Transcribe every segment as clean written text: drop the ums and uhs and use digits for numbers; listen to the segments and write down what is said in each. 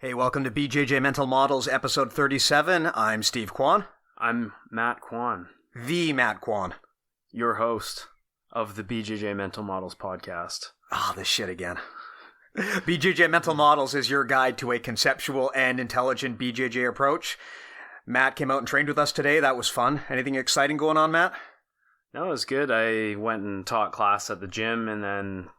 Hey, welcome to BJJ Mental Models, episode 37. I'm Steve Kwan. I'm Matt Kwan. The Matt Kwan. Your host of the BJJ Mental Models podcast. This shit again. BJJ Mental Models is your guide to a conceptual and intelligent BJJ approach. Matt came out and trained with us today. That was fun. Anything exciting going on, Matt? No, it was good. I went and taught class at the gym and then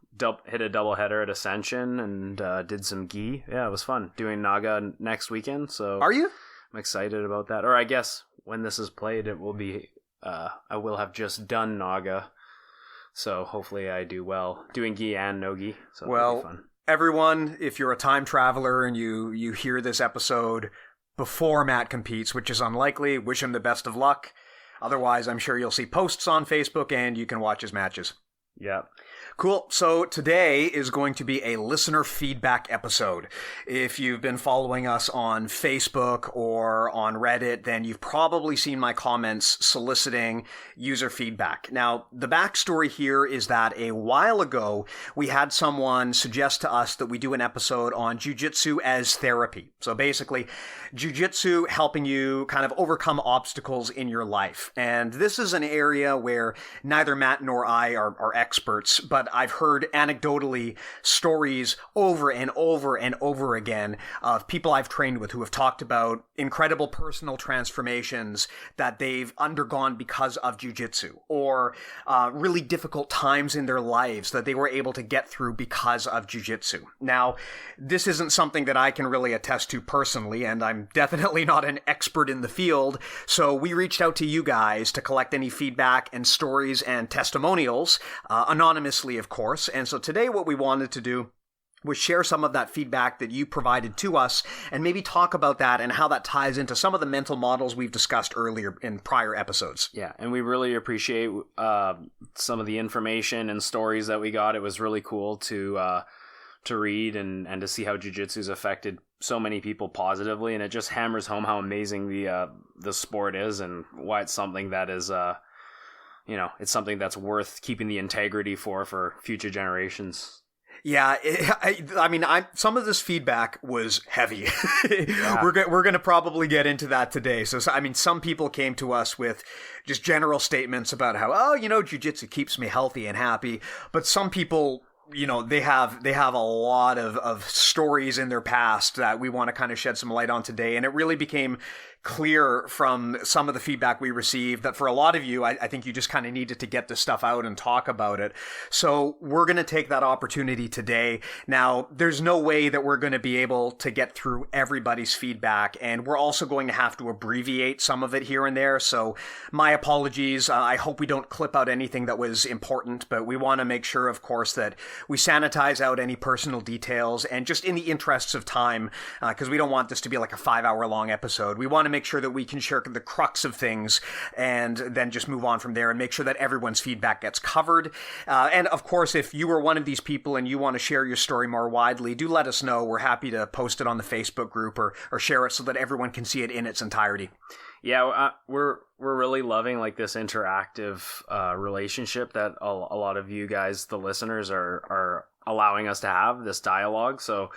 hit a doubleheader at Ascension and did some gi. Yeah, it was fun. Doing Naga next weekend. So are you? I'm excited about that. Or I guess when this is played, it will be. I will have just done Naga. So hopefully I do well doing gi and no gi. So it'll be fun. Everyone, if you're a time traveler and you hear this episode before Matt competes, which is unlikely, wish him the best of luck. Otherwise, I'm sure you'll see posts on Facebook and you can watch his matches. Yeah. Cool. So today is going to be a listener feedback episode. If you've been following us on Facebook or on Reddit, then you've probably seen my comments soliciting user feedback. Now, the backstory here is that a while ago, we had someone suggest to us that we do an episode on Jiu-Jitsu as therapy. So basically, Jiu-Jitsu helping you kind of overcome obstacles in your life. And this is an area where neither Matt nor I are experts, but I've heard anecdotally stories over and over and over again of people I've trained with who have talked about incredible personal transformations that they've undergone because of jiu-jitsu, or really difficult times in their lives that they were able to get through because of jiu-jitsu. Now, this isn't something that I can really attest to personally, and I'm definitely not an expert in the field, so we reached out to you guys to collect any feedback and stories and testimonials, anonymously, of course. And so today what we wanted to do was share some of that feedback that you provided to us and maybe talk about that and how that ties into some of the mental models we've discussed earlier in prior episodes. Yeah, and we really appreciate some of the information and stories that we got. It was really cool to read and to see how jiu-jitsu's affected so many people positively, and it just hammers home how amazing the sport is and why it's something that is it's something that's worth keeping the integrity for future generations. Yeah, some of this feedback was heavy. Yeah. We're going to probably get into that today. So, some people came to us with just general statements about how, jiu-jitsu keeps me healthy and happy. But some people, they have a lot of stories in their past that we want to kind of shed some light on today. And it really became clear from some of the feedback we received that for a lot of you, I think you just kind of needed to get this stuff out and talk about it. So we're going to take that opportunity today. Now, there's no way that we're going to be able to get through everybody's feedback, and we're also going to have to abbreviate some of it here and there. So my apologies. I hope we don't clip out anything that was important, but we want to make sure, of course, that we sanitize out any personal details, and just in the interests of time, because we don't want this to be like a 5-hour long episode. We want to make sure that we can share the crux of things and then just move on from there and make sure that everyone's feedback gets covered. And of course, if you are one of these people and you want to share your story more widely, do let us know. We're happy to post it on the Facebook group or share it so that everyone can see it in its entirety. Yeah, we're really loving like this interactive relationship that a lot of you guys, the listeners, are allowing us to have this dialogue. So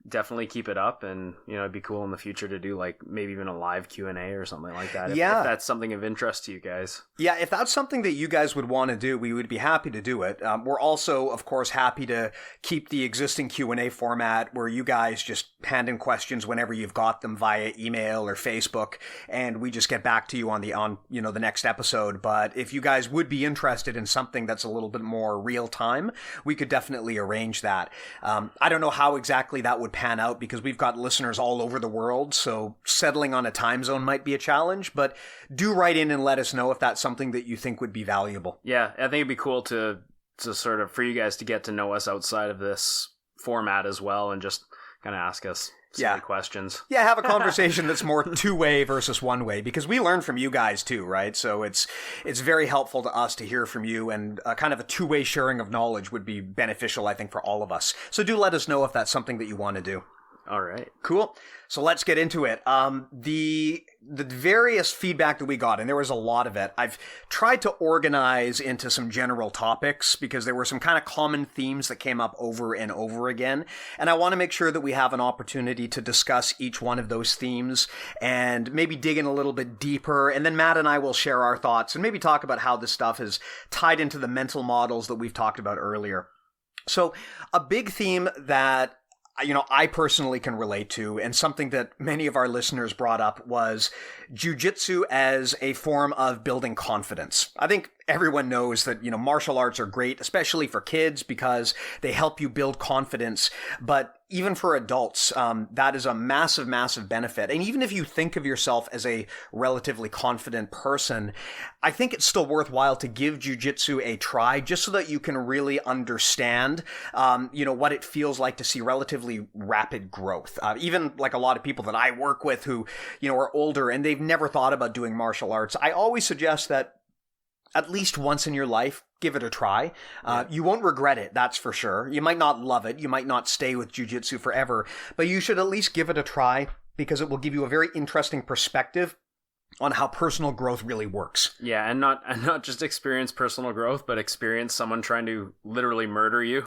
definitely keep it up, and it'd be cool in the future to do like maybe even a live Q&A or something like that. If that's something of interest to you guys. Yeah, if that's something that you guys would want to do, we would be happy to do it. We're also, of course, happy to keep the existing Q&A format where you guys just hand in questions whenever you've got them via email or Facebook, and we just get back to you on the next episode. But if you guys would be interested in something that's a little bit more real time, we could definitely arrange that. I don't know how exactly that would pan out because we've got listeners all over the world, so settling on a time zone might be a challenge, but do write in and let us know if that's something that you think would be valuable. Yeah, I think it'd be cool to sort of for you guys to get to know us outside of this format as well, and just kind of ask us silly questions. Yeah, have a conversation that's more two-way versus one-way, because we learn from you guys too, right? So it's very helpful to us to hear from you, and kind of a two-way sharing of knowledge would be beneficial, I think, for all of us. So do let us know if that's something that you want to do. All right. Cool. So let's get into it. The various feedback that we got, and there was a lot of it, I've tried to organize into some general topics because there were some kind of common themes that came up over and over again. And I want to make sure that we have an opportunity to discuss each one of those themes and maybe dig in a little bit deeper. And then Matt and I will share our thoughts and maybe talk about how this stuff is tied into the mental models that we've talked about earlier. So a big theme that I personally can relate to, and something that many of our listeners brought up, was Jiu-Jitsu as a form of building confidence. I think everyone knows that, martial arts are great, especially for kids, because they help you build confidence. But even for adults, that is a massive, massive benefit. And even if you think of yourself as a relatively confident person, I think it's still worthwhile to give Jiu-Jitsu a try, just so that you can really understand, what it feels like to see relatively rapid growth. Even like a lot of people that I work with who, are older and they've never thought about doing martial arts, I always suggest that at least once in your life, give it a try. You won't regret it, that's for sure. You might not love it. You might not stay with Jiu-Jitsu forever, but you should at least give it a try because it will give you a very interesting perspective on how personal growth really works. Yeah, and not just experience personal growth, but experience someone trying to literally murder you.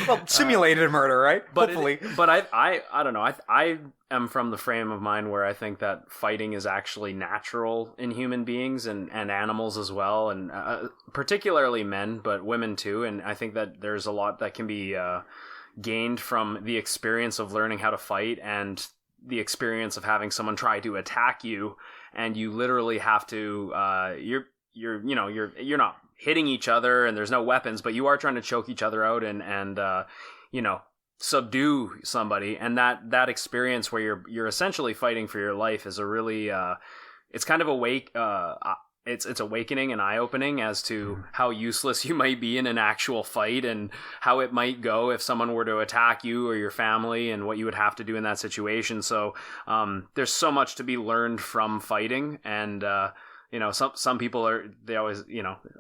Well, simulated murder, right? But Hopefully. I don't know. I am from the frame of mind where I think that fighting is actually natural in human beings and animals as well, and particularly men, but women too. And I think that there's a lot that can be gained from the experience of learning how to fight and the experience of having someone try to attack you, and you literally have to you're not hitting each other and there's no weapons, but you are trying to choke each other out and subdue somebody. And that experience where you're essentially fighting for your life is a really it's kind of it's awakening and eye-opening as to how useless you might be in an actual fight and how it might go if someone were to attack you or your family and what you would have to do in that situation. So there's so much to be learned from fighting. And some people they always,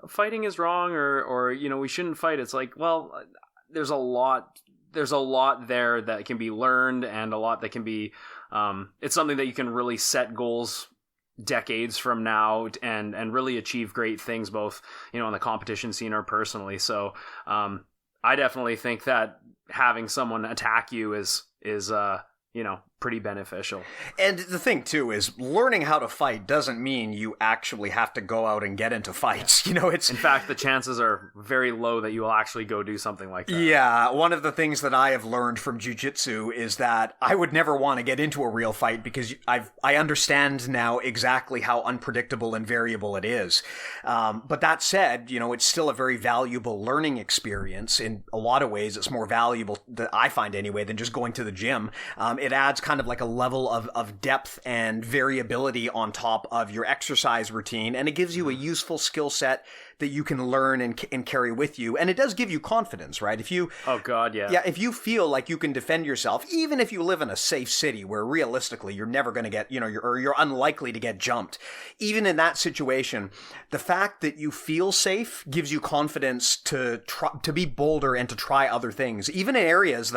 fighting is wrong or we shouldn't fight. It's like, well, there's a lot there that can be learned, and a lot that can be it's something that you can really set goals decades from now and really achieve great things, both on the competition scene or personally. So I definitely think that having someone attack you is pretty beneficial. And the thing too is, learning how to fight doesn't mean you actually have to go out and get into fights. It's, in fact, the chances are very low that you will actually go do something like that. Yeah, one of the things that I have learned from Jiu-Jitsu is that I would never want to get into a real fight because I understand now exactly how unpredictable and variable it is. But that said, it's still a very valuable learning experience. In a lot of ways, it's more valuable, that I find anyway, than just going to the gym. It adds kind of like a level of depth and variability on top of your exercise routine, and it gives you a useful skill set that you can learn and carry with you. And it does give you confidence, right? If you if you feel like you can defend yourself, even if you live in a safe city where realistically you're never going to get, you're unlikely to get jumped, even in that situation, the fact that you feel safe gives you confidence to be bolder and to try other things, even in areas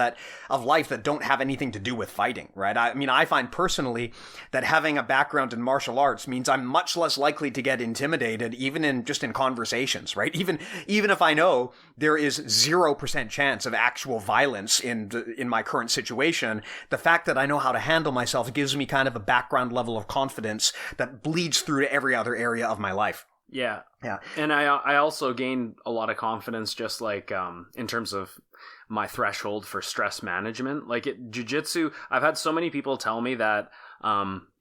of life that don't have anything to do with fighting, right? I find personally that having a background in martial arts means I'm much less likely to get intimidated, even in conversations, right? Even if I know there is 0% chance of actual violence in my current situation, the fact that I know how to handle myself gives me kind of a background level of confidence that bleeds through to every other area of my life. Yeah. And I also gained a lot of confidence just like in terms of my threshold for stress management. Like Jiu-Jitsu, I've had so many people tell me that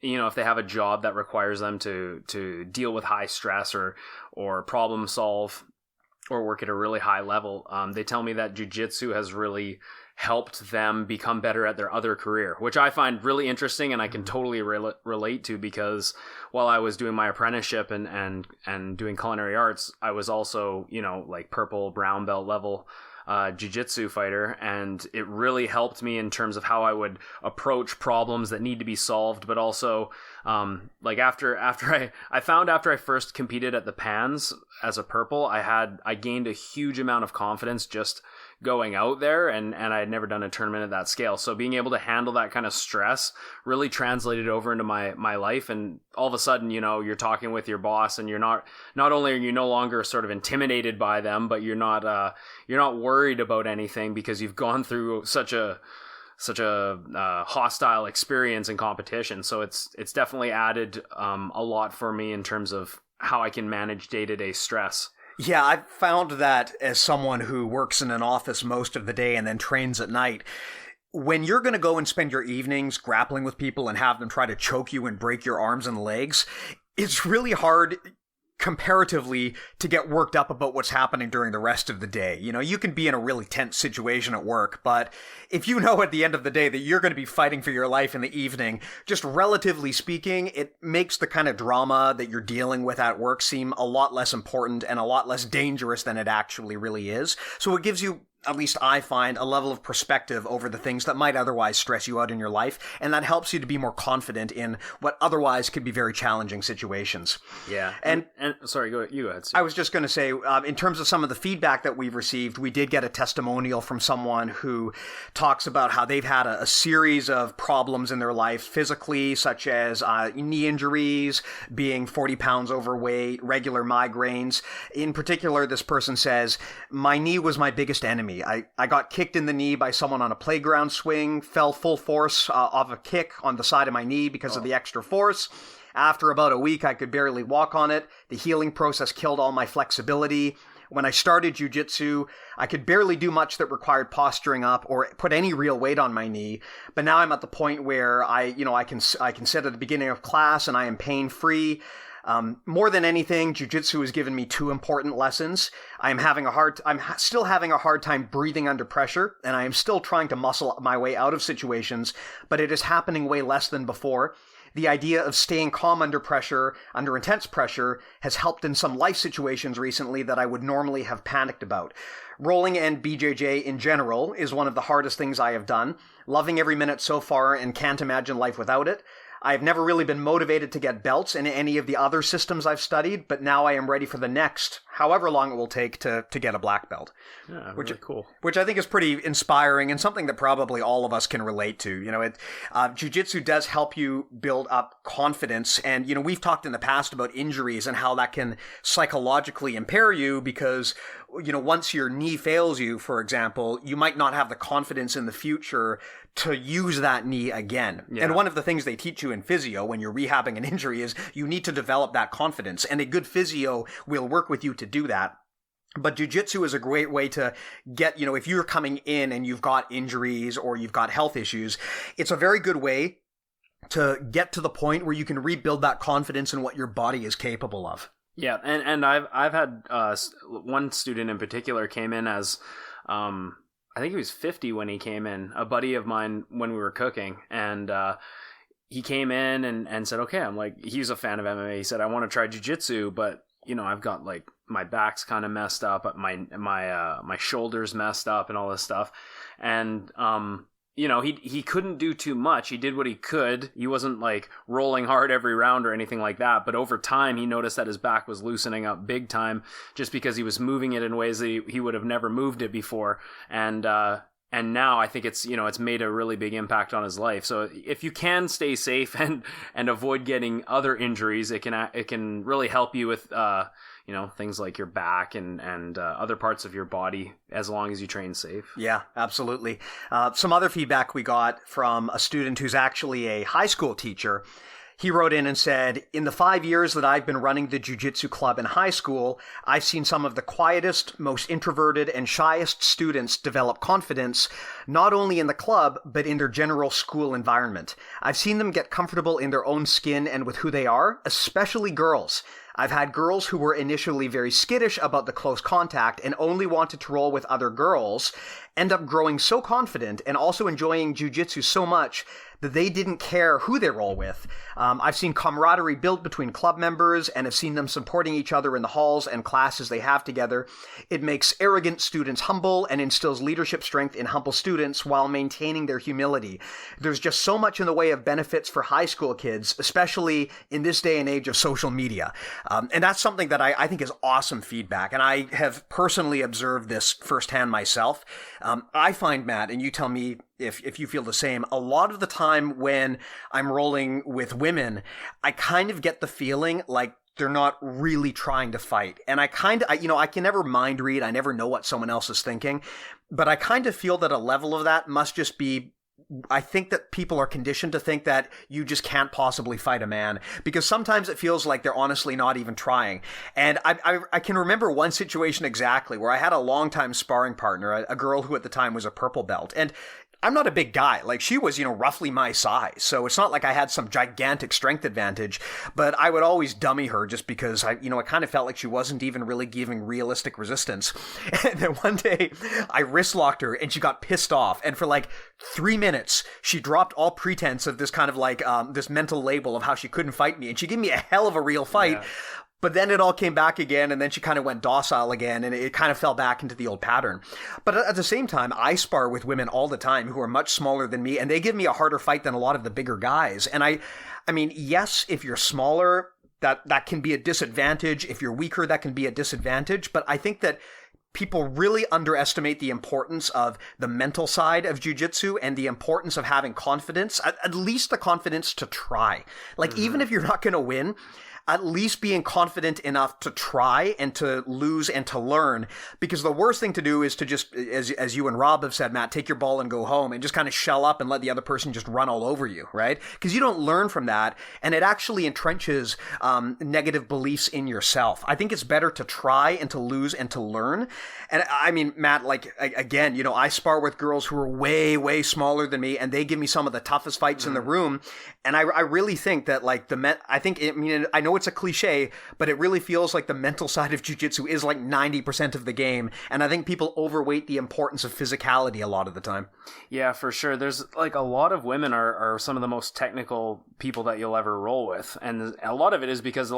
if they have a job that requires them to deal with high stress or problem solve or work at a really high level, they tell me that Jiu-Jitsu has really helped them become better at their other career, which I find really interesting and I can totally relate to, because while I was doing my apprenticeship and doing culinary arts, I was also, like purple, brown belt level Jiu-Jitsu fighter, and it really helped me in terms of how I would approach problems that need to be solved, but also like after I first competed at the Pans as a purple, I gained a huge amount of confidence just going out there, and I had never done a tournament at that scale. So being able to handle that kind of stress really translated over into my life. And all of a sudden, you're talking with your boss, and you're not only are you no longer sort of intimidated by them, but you're not worried about anything because you've gone through such a hostile experience and competition. So it's definitely added a lot for me in terms of how I can manage day-to-day stress. Yeah, I've found that as someone who works in an office most of the day and then trains at night, when you're going to go and spend your evenings grappling with people and have them try to choke you and break your arms and legs, it's really hard comparatively to get worked up about what's happening during the rest of the day. You can be in a really tense situation at work, but if you know at the end of the day that you're going to be fighting for your life in the evening, just relatively speaking, it makes the kind of drama that you're dealing with at work seem a lot less important and a lot less dangerous than it actually really is. So it gives you, at least I find, a level of perspective over the things that might otherwise stress you out in your life, and that helps you to be more confident in what otherwise could be very challenging situations. Yeah. And sorry, you go ahead, Steve. I was just going to say, in terms of some of the feedback that we've received, we did get a testimonial from someone who talks about how they've had a series of problems in their life physically, such as knee injuries, being 40 pounds overweight, regular migraines. In particular, this person says, "My knee was my biggest enemy. I got kicked in the knee by someone on a playground swing, fell full force off a kick on the side of my knee because of the extra force. After about a week, I could barely walk on it. The healing process killed all my flexibility. When I started jiu-jitsu, I could barely do much that required posturing up or put any real weight on my knee. But now I'm at the point where I can sit at the beginning of class and I am pain-free. More than anything, jiu-jitsu has given me two important lessons. I'm still having a hard time breathing under pressure, and I am still trying to muscle my way out of situations, but it is happening way less than before. The idea of staying calm under pressure, under intense pressure, has helped in some life situations recently that I would normally have panicked about. Rolling and BJJ in general is one of the hardest things I have done. Loving every minute so far and can't imagine life without it. I've never really been motivated to get belts in any of the other systems I've studied, but now I am ready for the next, however long it will take to get a black belt." Yeah, really cool. Which I think is pretty inspiring and something that probably all of us can relate to. Jiu-Jitsu does help you build up confidence. And, we've talked in the past about injuries and how that can psychologically impair you because, once your knee fails you, for example, you might not have the confidence in the future to use that knee again. Yeah. And one of the things they teach you in physio when you're rehabbing an injury is you need to develop that confidence. And a good physio will work with you to do that. But jiu-jitsu is a great way to get, if you're coming in and you've got injuries or you've got health issues, it's a very good way to get to the point where you can rebuild that confidence in what your body is capable of. Yeah, and I've had one student in particular came in as I think he was 50 when he came in, a buddy of mine when we were cooking, and he came in and said, okay, I'm like, he's a fan of MMA. He said, I want to try jiu-jitsu, but I've got like my back's kind of messed up, my shoulders messed up and all this stuff. And he couldn't do too much. He did what he could. He wasn't like rolling hard every round or anything like that. But over time, he noticed that his back was loosening up big time just because he was moving it in ways that he would have never moved it before. And now I think it's made a really big impact on his life. So if you can stay safe and avoid getting other injuries, it can really help you with things like your back and other parts of your body as long as you train safe. Yeah, absolutely. Some other feedback we got from a student who's actually a high school teacher. He wrote in and said, in the 5 years that I've been running the Jiu-Jitsu club in high school, I've seen some of the quietest, most introverted, and shyest students develop confidence, not only in the club, but in their general school environment. I've seen them get comfortable in their own skin and with who they are, especially girls. I've had girls who were initially very skittish about the close contact and only wanted to roll with other girls, end up growing so confident and also enjoying jiu-jitsu so much that they didn't care who they roll with. I've seen camaraderie built between club members and have seen them supporting each other in the halls and classes they have together. It makes arrogant students humble and instills leadership strength in humble students while maintaining their humility. There's just so much in the way of benefits for high school kids, especially in this day and age of social media. And that's something that I think is awesome feedback. And I have personally observed this firsthand myself. I find, Matt, and you tell me if you feel the same, a lot of the time when I'm rolling with women, I kind of get the feeling like they're not really trying to fight. And I can never mind read. I never know what someone else is thinking. But I kind of feel that a level of that must just be, I think that people are conditioned to think that you just can't possibly fight a man, because sometimes it feels like they're honestly not even trying. And I can remember one situation exactly where I had a longtime sparring partner, a girl who at the time was a purple belt. And I'm not a big guy. Like, she was, roughly my size. So it's not like I had some gigantic strength advantage, but I would always dummy her just because I kind of felt like she wasn't even really giving realistic resistance. And then one day I wrist locked her and she got pissed off. And for like 3 minutes, she dropped all pretense of this kind of like, this mental label of how she couldn't fight me. And she gave me a hell of a real fight. Yeah. But then it all came back again, and then she kind of went docile again, and it kind of fell back into the old pattern. But at the same time, I spar with women all the time who are much smaller than me, and they give me a harder fight than a lot of the bigger guys. And I mean, yes, if you're smaller, that can be a disadvantage. If you're weaker, that can be a disadvantage. But I think that people really underestimate the importance of the mental side of jiu-jitsu and the importance of having confidence, at least the confidence to try. Like, even if you're not going to win, at least being confident enough to try and to lose and to learn. Because the worst thing to do is to just, as you and Rob have said, Matt, take your ball and go home and just kind of shell up and let the other person just run all over you, right? Because you don't learn from that, and it actually entrenches negative beliefs in yourself. I think it's better to try and to lose and to learn. And I mean, Matt, like, again, I spar with girls who are way, way smaller than me, and they give me some of the toughest fights in the room. And I really think that, like, I know it's a cliche, but it really feels like the mental side of jiu-jitsu is like 90% of the game. And I think people overweight the importance of physicality a lot of the time. Yeah, for sure. There's like a lot of women are some of the most technical people that you'll ever roll with. And a lot of it is because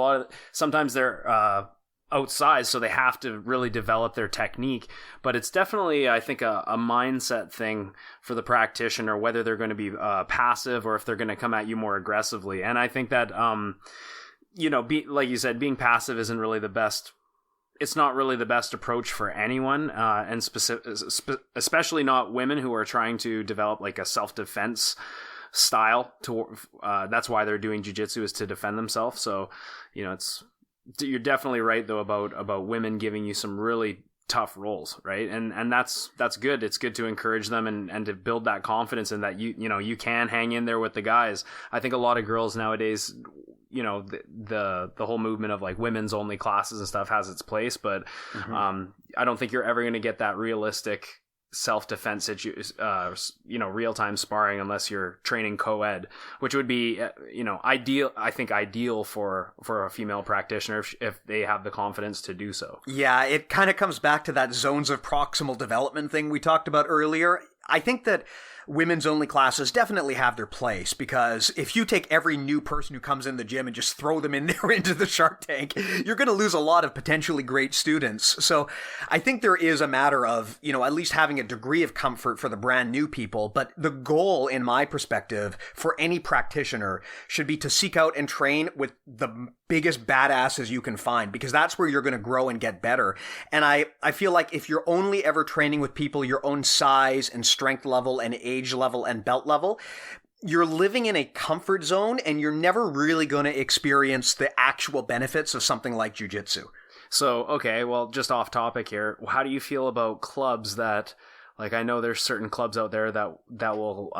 sometimes they're outsized, so they have to really develop their technique. But it's definitely, I think, a mindset thing for the practitioner, whether they're going to be passive or if they're going to come at you more aggressively. And I think that like you said, being passive isn't really the best. It's not really the best approach for anyone, and especially not women who are trying to develop like a self-defense style. That's why they're doing jiu-jitsu, is to defend themselves. So, you're definitely right though about women giving you some really tough rolls, right? And that's good. It's good to encourage them and to build that confidence in that you can hang in there with the guys. I think a lot of girls nowadays, the whole movement of like women's only classes and stuff has its place, but I don't think you're ever going to get that realistic self-defense real-time sparring unless you're training co-ed, which would be ideal for a female practitioner if they have the confidence to do so. Yeah, it kind of comes back to that zones of proximal development thing we talked about earlier. I think that women's only classes definitely have their place, because if you take every new person who comes in the gym and just throw them in there into the Shark Tank, you're going to lose a lot of potentially great students. So I think there is a matter of, at least having a degree of comfort for the brand new people. But the goal, in my perspective, for any practitioner should be to seek out and train with the biggest badasses you can find, because that's where you're going to grow and get better. And I feel like if you're only ever training with people your own size and strength level and age level and belt level, you're living in a comfort zone and you're never really going to experience the actual benefits of something like jiu-jitsu. So, okay, well, just off topic here, how do you feel about clubs that, like, I know there's certain clubs out there that will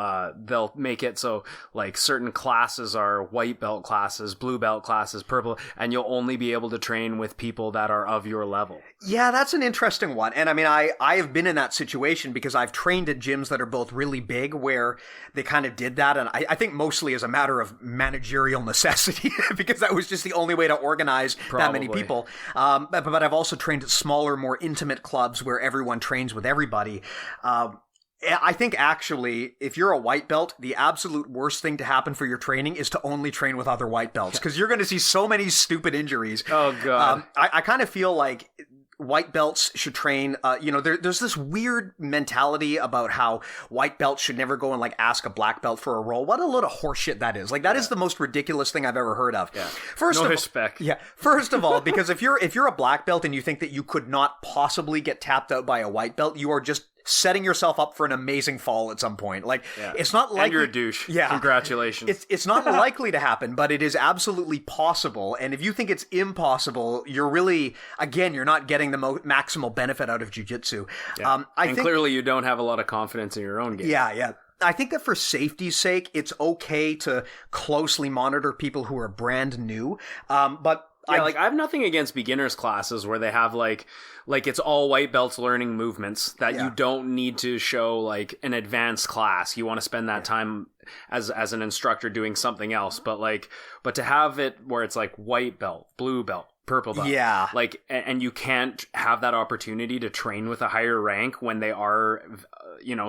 they'll make it so like certain classes are white belt classes, blue belt classes, purple, and you'll only be able to train with people that are of your level. Yeah, that's an interesting one. And I mean, I have been in that situation because I've trained at gyms that are both really big where they kind of did that. And I think mostly as a matter of managerial necessity because that was just the only way to organize that many people. But I've also trained at smaller, more intimate clubs where everyone trains with everybody. I think actually, if you're a white belt, the absolute worst thing to happen for your training is to only train with other white belts, because you're going to see so many stupid injuries. Oh, God. I kind of feel like white belts should train, there's this weird mentality about how white belts should never go and like ask a black belt for a roll. What a load of horseshit that is. Like that is the most ridiculous thing I've ever heard of. Yeah. First of all, because if you're a black belt and you think that you could not possibly get tapped out by a white belt, you are just setting yourself up for an amazing fall at some point. Like it's not likely. And you're a douche. Yeah. Congratulations. It's not likely to happen, but it is absolutely possible. And if you think it's impossible, you're really, again, you're not getting the maximal benefit out of jiu-jitsu. Yeah. I think clearly you don't have a lot of confidence in your own game. Yeah. I think that for safety's sake, it's okay to closely monitor people who are brand new. But I have nothing against beginners classes where they have like it's all white belts learning movements that you don't need to show like an advanced class. You want to spend that time as an instructor doing something else, but to have it where it's like white belt, blue belt, purple belt. Yeah. Like, and you can't have that opportunity to train with a higher rank when they are,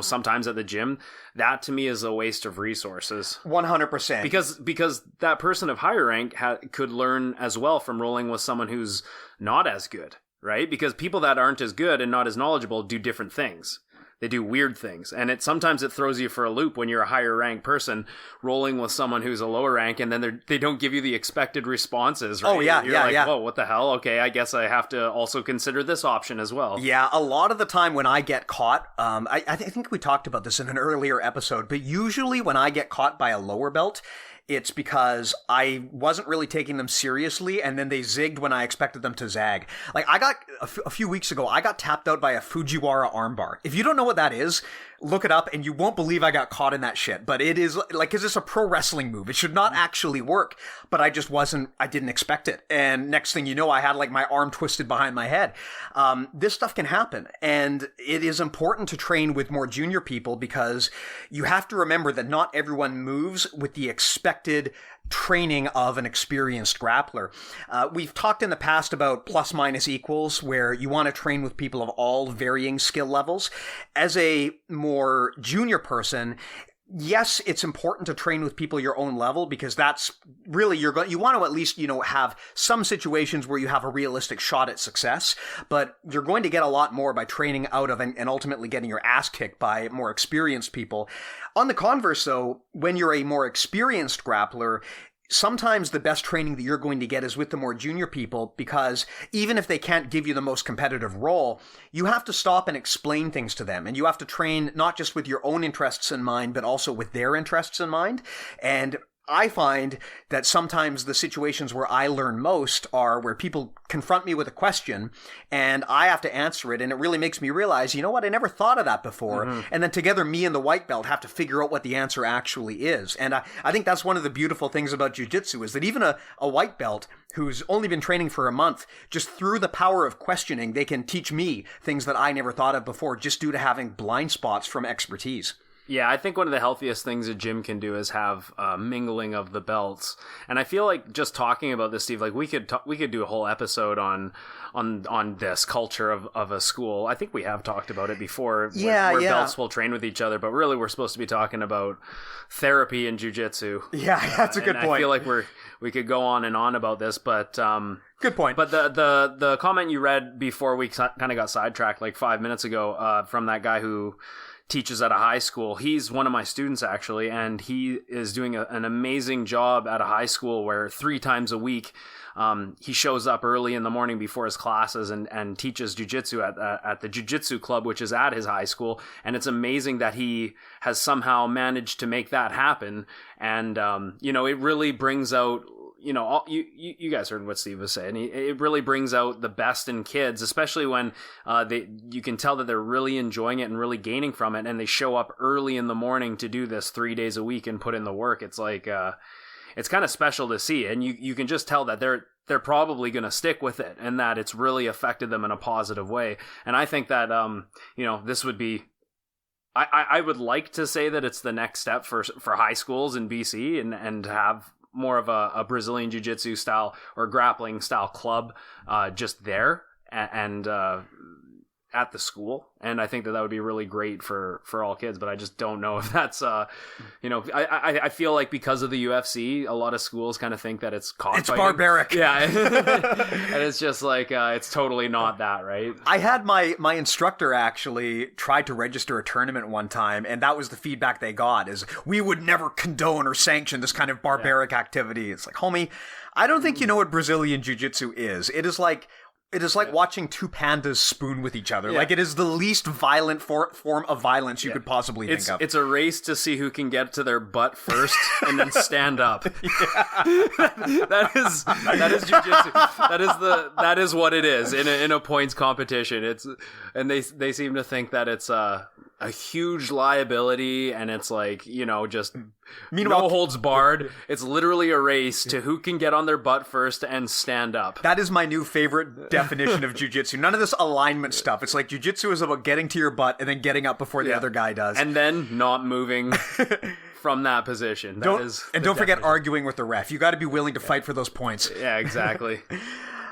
sometimes at the gym. That to me is a waste of resources. 100%. Because that person of higher rank could learn as well from rolling with someone who's not as good, right? Because people that aren't as good and not as knowledgeable do different things. They do weird things, and sometimes it throws you for a loop when you're a higher rank person rolling with someone who's a lower rank, and then they don't give you the expected responses. Right? Oh yeah, you're like, whoa, what the hell? Okay, I guess I have to also consider this option as well. Yeah, a lot of the time when I get caught, I think we talked about this in an earlier episode, but usually when I get caught by a lower belt, it's because I wasn't really taking them seriously, and then they zigged when I expected them to zag. Like, I got, a few weeks ago, I got tapped out by a Fujiwara armbar. If you don't know what that is, look it up, and you won't believe I got caught in that shit. But it is, like, because it's a pro wrestling move. It should not actually work, but I didn't expect it. And next thing you know, I had, like, my arm twisted behind my head. This stuff can happen, and it is important to train with more junior people because you have to remember that not everyone moves with the expected training of an experienced grappler. We've talked in the past about plus minus equals, where you want to train with people of all varying skill levels. As a more junior person, yes, it's important to train with people your own level because that's really you want to at least, have some situations where you have a realistic shot at success, but you're going to get a lot more by training out of and ultimately getting your ass kicked by more experienced people. On the converse, though, when you're a more experienced grappler, sometimes the best training that you're going to get is with the more junior people because even if they can't give you the most competitive role, you have to stop and explain things to them. And you have to train not just with your own interests in mind, but also with their interests in mind. And I find that sometimes the situations where I learn most are where people confront me with a question and I have to answer it. And it really makes me realize, you know what? I never thought of that before. Mm-hmm. And then together, me and the white belt have to figure out what the answer actually is. And I think that's one of the beautiful things about jiu-jitsu is that even a white belt who's only been training for a month, just through the power of questioning, they can teach me things that I never thought of before just due to having blind spots from expertise. Yeah, I think one of the healthiest things a gym can do is have mingling of the belts, and I feel like just talking about this, Steve, like we could do a whole episode on this culture of a school. I think we have talked about it before. Where belts will train with each other, but really we're supposed to be talking about therapy and jiu-jitsu. Yeah, that's a good point. I feel like we could go on and on about this, but good point. But the comment you read before we kind of got sidetracked like 5 minutes ago from that guy who teaches at a high school. He's one of my students actually, and he is doing an amazing job at a high school where 3 times a week he shows up early in the morning before his classes and teaches jiu-jitsu at the JiuJitsu club, which is at his high school. And it's amazing that he has somehow managed to make that happen. And, it really brings out, you guys heard what Steve was saying. It really brings out the best in kids, especially when you can tell that they're really enjoying it and really gaining from it. And they show up early in the morning to do this 3 days a week and put in the work. It's like, it's kind of special to see. And you can just tell that they're probably going to stick with it and that it's really affected them in a positive way. And I think that, this would be, I would like to say that it's the next step for high schools in BC and have more of a Brazilian Jiu-Jitsu style or grappling style club just there. And at the school, and I think that would be really great for all kids, but I just don't know if that's I feel like because of the UFC, a lot of schools kind of think that it's cockfighting. Barbaric. Yeah. And it's just like it's totally not that, right? I had my instructor actually tried to register a tournament one time, and that was the feedback they got, is we would never condone or sanction this kind of barbaric activity. It's like, homie, I don't think you know what Brazilian Jiu-Jitsu is. It is like watching two pandas spoon with each other. Yeah. Like, it is the least violent form of violence you could possibly think of. It's a race to see who can get to their butt first and then stand up. That is jiu-jitsu. That is what it is in a points competition. And they seem to think that it's a huge liability, and it's like, just no holds barred. It's literally a race to who can get on their butt first and stand up. That is my new favorite definition of jiu-jitsu. None of this alignment stuff. It's like jiu-jitsu is about getting to your butt and then getting up before the other guy does. And then not moving from that position. Don't forget arguing with the ref. You got to be willing to fight for those points. Yeah, exactly.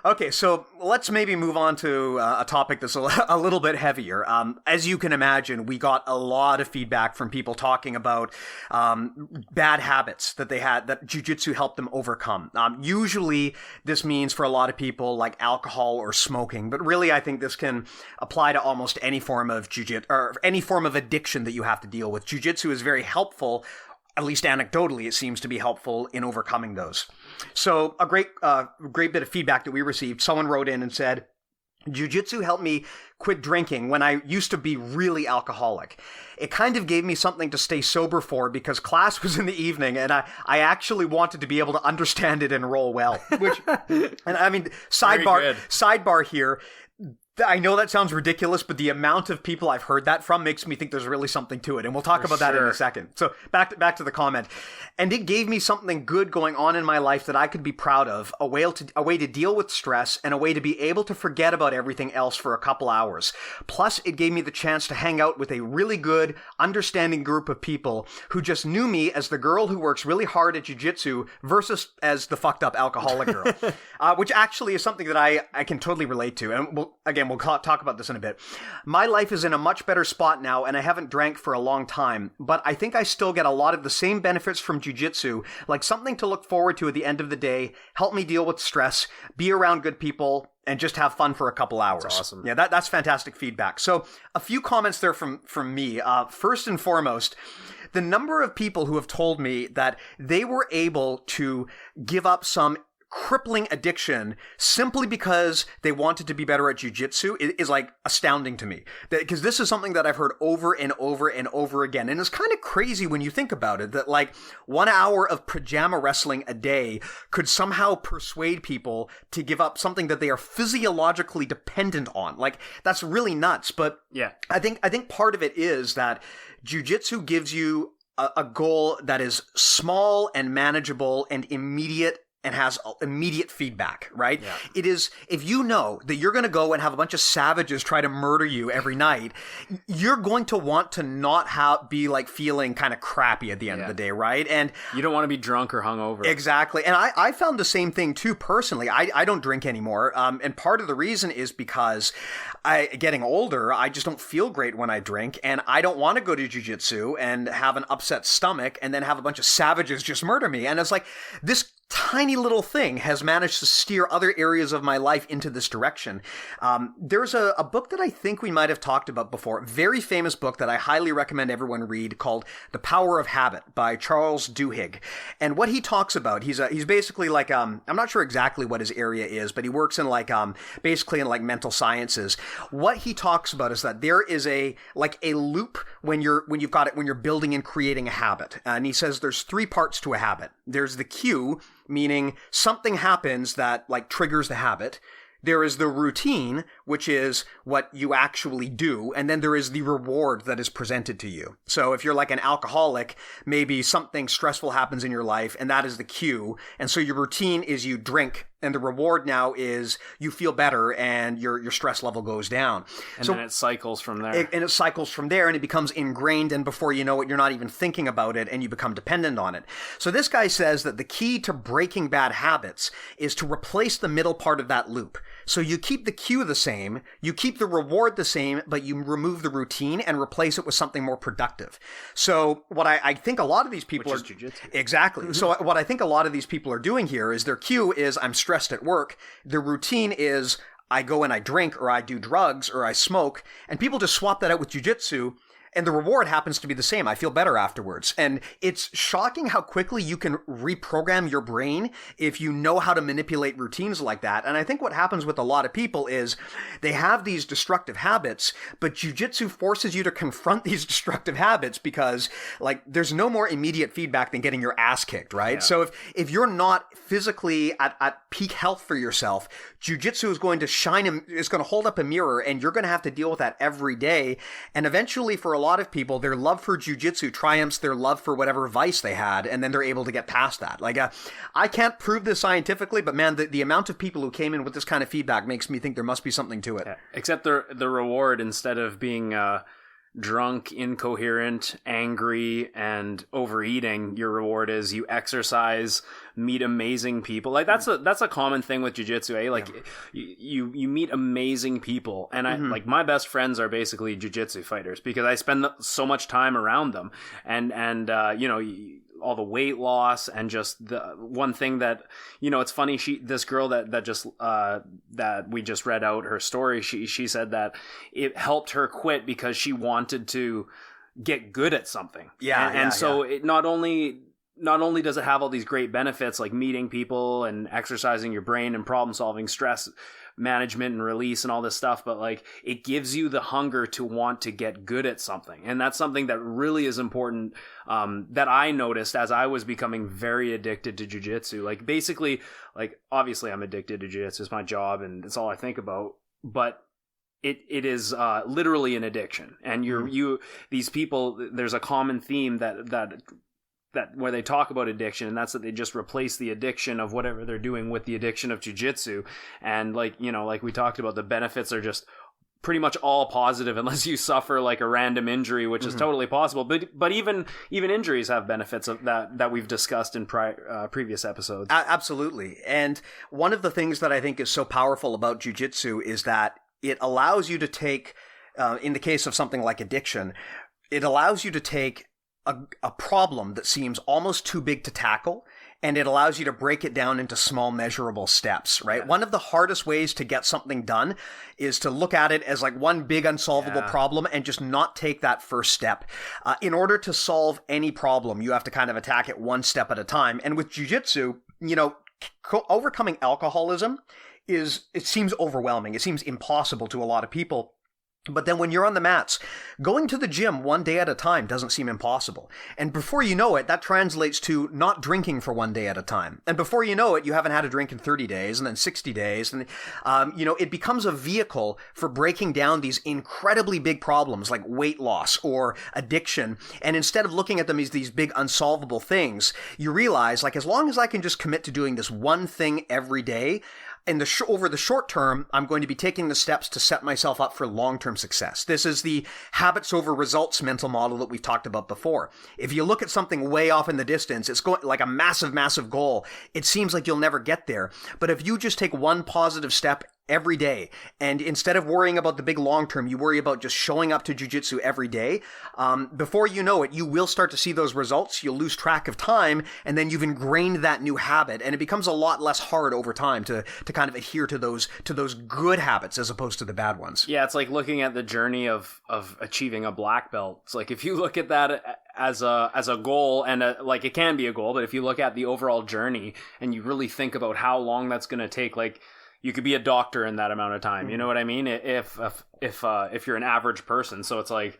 Okay, so let's maybe move on to a topic that's a little bit heavier. As you can imagine, we got a lot of feedback from people talking about bad habits that they had that jiu-jitsu helped them overcome. Usually, this means for a lot of people like alcohol or smoking, but really I think this can apply to almost any form of jiu-jitsu or any form of addiction that you have to deal with. Jiu-jitsu is very helpful. At least anecdotally, it seems to be helpful in overcoming those. So a great bit of feedback that we received, someone wrote in and said, Jiu-Jitsu helped me quit drinking when I used to be really alcoholic. It kind of gave me something to stay sober for because class was in the evening and I actually wanted to be able to understand it and roll well. Which, and I mean, sidebar here. I know that sounds ridiculous, but the amount of people I've heard that from makes me think there's really something to it. And we'll talk about that in a second. So back to the comment. And it gave me something good going on in my life that I could be proud of, a way to deal with stress and a way to be able to forget about everything else for a couple hours. Plus, it gave me the chance to hang out with a really good, understanding group of people who just knew me as the girl who works really hard at jiu-jitsu versus as the fucked up alcoholic girl, which actually is something that I can totally relate to. And we'll talk about this in a bit. My life is in a much better spot now, and I haven't drank for a long time, but I think I still get a lot of the same benefits from jiu-jitsu, like something to look forward to at the end of the day, help me deal with stress, be around good people, and just have fun for a couple hours. That's awesome. Yeah, that's fantastic feedback. So a few comments there from me. First and foremost, the number of people who have told me that they were able to give up some crippling addiction simply because they wanted to be better at jiu-jitsu is like astounding to me, because this is something that I've heard over and over and over again, and it's kind of crazy when you think about it, that like 1 hour of pajama wrestling a day could somehow persuade people to give up something that they are physiologically dependent on. Like, that's really nuts. But yeah, I think part of it is that jiu-jitsu gives you a goal that is small and manageable and immediate and has immediate feedback, right? Yeah. It is, if you know that you're going to go and have a bunch of savages try to murder you every night, you're going to want to not be like feeling kind of crappy at the end of the day, right? And you don't want to be drunk or hungover. Exactly. And I found the same thing too, personally. I don't drink anymore. And part of the reason is because getting older, I just don't feel great when I drink, and I don't want to go to jiu-jitsu and have an upset stomach and then have a bunch of savages just murder me. And it's like, this tiny little thing has managed to steer other areas of my life into this direction. There's a book that I think we might have talked about before, very famous book that I highly recommend everyone read, called The Power of Habit by Charles Duhigg. And what he talks about, he's basically like, I'm not sure exactly what his area is, but he works in like, basically in like mental sciences. What he talks about is that there is a loop when you're building and creating a habit. And he says there's 3 parts to a habit. There's the cue, meaning something happens that like triggers the habit. There is the routine, which is what you actually do. And then there is the reward that is presented to you. So if you're like an alcoholic, maybe something stressful happens in your life, and that is the cue. And so your routine is you drink And the reward now is you feel better and your stress level goes down. And then it cycles from there. And it cycles from there, and it becomes ingrained, and before you know it, you're not even thinking about it, and you become dependent on it. So this guy says that the key to breaking bad habits is to replace the middle part of that loop. So you keep the cue the same, you keep the reward the same, but you remove the routine and replace it with something more productive. So what I think a lot of these people Which is jiu-jitsu. Exactly. So what I think a lot of these people are doing here is their cue is I'm stressed at work. Their routine is I go and I drink or I do drugs or I smoke, and people just swap that out with jiu-jitsu. And the reward happens to be the same. I feel better afterwards. And it's shocking how quickly you can reprogram your brain if you know how to manipulate routines like that. And I think what happens with a lot of people is they have these destructive habits, but jiu-jitsu forces you to confront these destructive habits because, like, there's no more immediate feedback than getting your ass kicked, right? Yeah. So if you're not physically at peak health for yourself, jiu-jitsu is going to is going to hold up a mirror, and you're going to have to deal with that every day. And eventually, for a lot of people, their love for jiu-jitsu triumphs their love for whatever vice they had, and then they're able to get past that. Like, I can't prove this scientifically, but man, the amount of people who came in with this kind of feedback makes me think there must be something to it. Yeah. Except the reward, instead of being drunk, incoherent, angry, and overeating, your reward is you exercise, meet amazing people. Like that's a common thing with jiu-jitsu, eh? Like you meet amazing people, and I like my best friends are basically jiu-jitsu fighters because I spend so much time around them, and you know, all the weight loss, and just the one thing that, you know, it's funny, this girl that we just read out her story, she said that it helped her quit because she wanted to get good at something. So it not only does it have all these great benefits like meeting people and exercising your brain and problem solving, stress management and release and all this stuff, but like it gives you the hunger to want to get good at something. And that's something that really is important, that I noticed as I was becoming very addicted to jiu-jitsu. Like basically, like obviously I'm addicted to jiu-jitsu. It's my job and it's all I think about, but it is literally an addiction. And these people, there's a common theme that where they talk about addiction, and that's that they just replace the addiction of whatever they're doing with the addiction of jiu-jitsu. And like, you know, like we talked about, the benefits are just pretty much all positive unless you suffer like a random injury, which is totally possible. But even injuries have benefits of that we've discussed in previous episodes. Absolutely. And one of the things that I think is so powerful about jiu-jitsu is that it allows you to take, in the case of something like addiction, it allows you to take a problem that seems almost too big to tackle, and it allows you to break it down into small measurable steps, right? Yeah. One of the hardest ways to get something done is to look at it as like one big unsolvable problem and just not take that first step. In order to solve any problem, you have to kind of attack it one step at a time. And with jiu-jitsu, you know, overcoming alcoholism it seems overwhelming. It seems impossible to a lot of people. But then when you're on the mats, going to the gym one day at a time doesn't seem impossible. And before you know it, that translates to not drinking for one day at a time. And before you know it, you haven't had a drink in 30 days and then 60 days. And, you know, it becomes a vehicle for breaking down these incredibly big problems like weight loss or addiction. And instead of looking at them as these big unsolvable things, you realize, like, as long as I can just commit to doing this one thing every day, over the short term, I'm going to be taking the steps to set myself up for long-term success. This is the habits over results mental model that we've talked about before. If you look at something way off in the distance, it's going like a massive, massive goal. It seems like you'll never get there. But if you just take one positive step every day, and instead of worrying about the big long term, you worry about just showing up to jiu-jitsu every day, before you know it, you will start to see those results. You'll lose track of time, and then you've ingrained that new habit, and it becomes a lot less hard over time to kind of adhere to those good habits as opposed to the bad ones. Yeah, it's like looking at the journey of achieving a black belt. It's like if you look at that as a goal, and like it can be a goal, but if you look at the overall journey and you really think about how long that's going to take, like you could be a doctor in that amount of time. You know what I mean? If you're an average person. So it's like,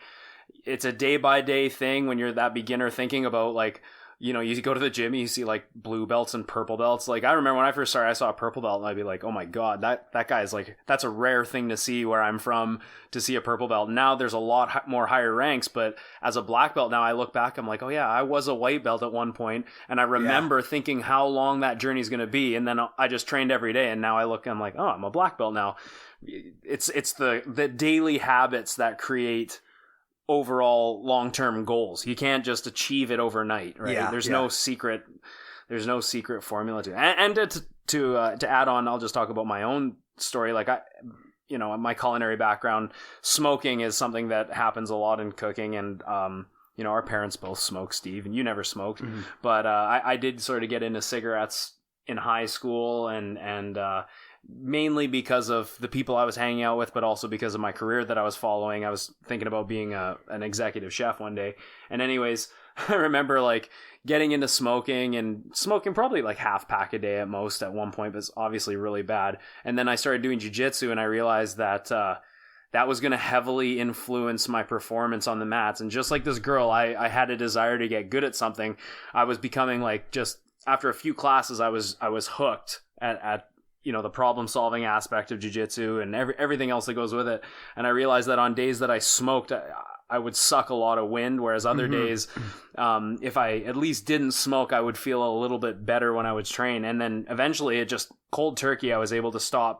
it's a day by day thing when you're that beginner thinking about like, you know, you go to the gym, you see like blue belts and purple belts. Like I remember when I first started, I saw a purple belt and I'd be like, oh my God, that guy's like, that's a rare thing to see where I'm from, to see a purple belt. Now there's a lot more higher ranks, but as a black belt now I look back, I'm like, oh yeah, I was a white belt at one point, and I remember thinking how long that journey is going to be. And then I just trained every day, and now I look, I'm like, oh, I'm a black belt now. It's the daily habits that create overall long-term goals. You can't just achieve it overnight, right? There's no secret formula to it. And to add on, I'll just talk about my own story. Like you know, my culinary background, smoking is something that happens a lot in cooking, and you know, our parents both smoke, Steve, and you never smoked, but I did sort of get into cigarettes in high school, and mainly because of the people I was hanging out with, but also because of my career that I was following. I was thinking about being an executive chef one day. And anyways, I remember like getting into smoking probably like half pack a day at most at one point, but it's obviously really bad. And then I started doing jiu-jitsu, and I realized that that was going to heavily influence my performance on the mats. And just like this girl, I had a desire to get good at something. I was becoming like, just after a few classes, I was hooked at you know, the problem solving aspect of jiu-jitsu and everything else that goes with it. And I realized that on days that I smoked, I would suck a lot of wind, whereas other days, if I at least didn't smoke, I would feel a little bit better when I would train. And then eventually, it just cold turkey, I was able to